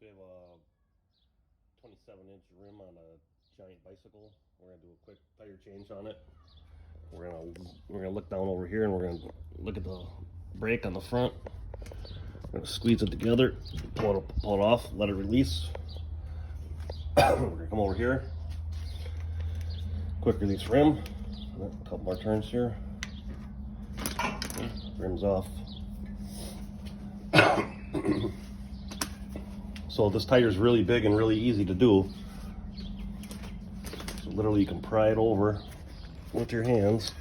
We have a 27-inch rim on a giant bicycle. We're gonna do a quick tire change on it. We're gonna look down over here and we're gonna look at the brake on the front. We're gonna squeeze it together, pull it off, let it release. We're gonna come over here. Quick release rim. A couple more turns here. Rim's off. So this tire is really big and really easy to do. So literally you can pry it over with your hands,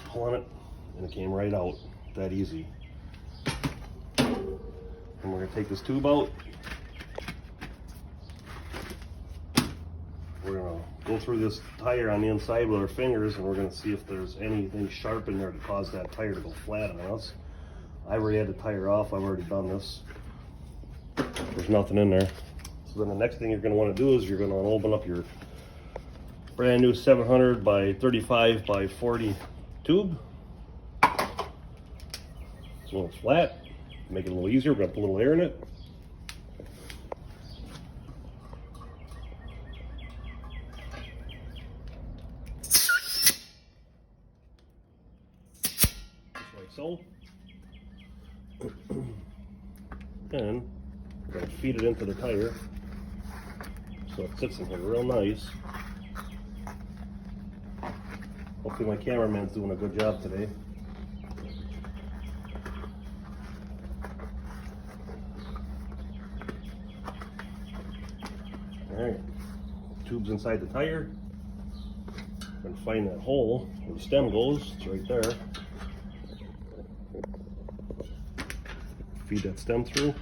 pull on it, and it came right out. That easy. And we're gonna take this tube out. We're gonna go through this tire on the inside with our fingers, and we're gonna see if there's anything sharp in there to cause that tire to go flat on us. I already had the tire off. I've already done this. There's nothing in there. So then the next thing you're going to want to do is you're going to open up your brand new 700 by 35 by 40 tube. So it's flat. Make it a little easier. We're going to put a little air in it. Just like so. And we're going to feed it into the tire so it sits in here real nice. Hopefully my cameraman's doing a good job today. Alright, tube's inside the tire. We're going to find that hole where the stem goes. It's right there. Feed that stem through.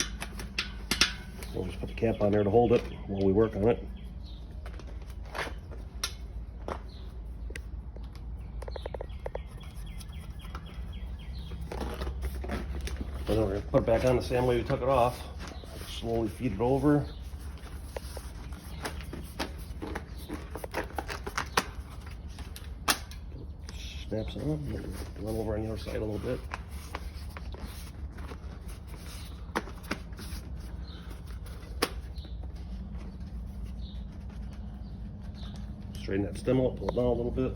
We'll just put the cap on there to hold it while we work on it. Then we're going to put it back on the same way we took it off. Slowly feed it over. Snaps on. Run over on the other side a little bit. Straighten that stem out, pull it down a little bit.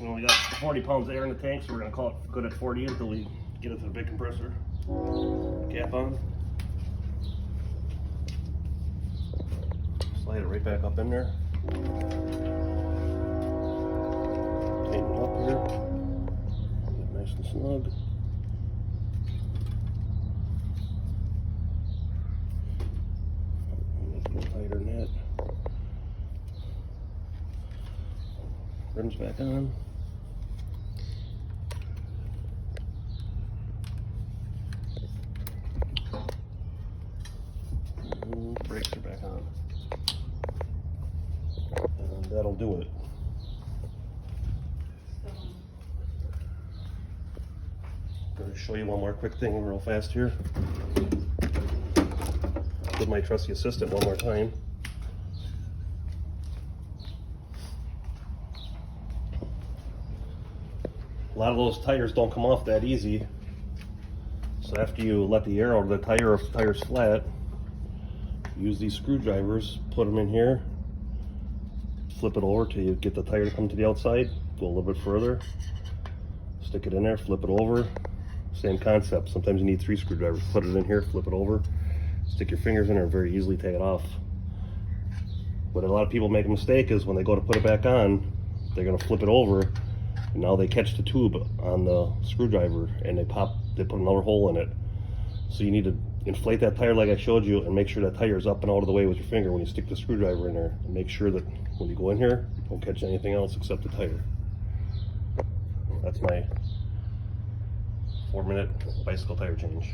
We only got 40 pounds of air in the tank, so we're going to call it good at 40 until we get it to the big compressor. Cap on. Slide it right back up in there. Tighten it up here. Get it nice and snug. Make it a little tighter than that. Rim's back on. Brakes are back on. And that'll do it. I'm going to show you one more quick thing real fast here. With my trusty assistant one more time. A lot of those tires don't come off that easy. So after you let the air out of the tire, if the tire's flat, use these screwdrivers, put them in here, flip it over till you get the tire to come to the outside, go a little bit further, stick it in there, flip it over, same concept. Sometimes you need 3 screwdrivers, put it in here, flip it over, stick your fingers in there and very easily take it off. But a lot of people make a mistake is when they go to put it back on, they're going to flip it over, and now they catch the tube on the screwdriver and they put another hole in it. So you need to inflate that tire like I showed you and make sure that tire is up and out of the way with your finger when you stick the screwdriver in there. And make sure that when you go in here, you don't catch anything else except the tire. That's my 4-minute bicycle tire change.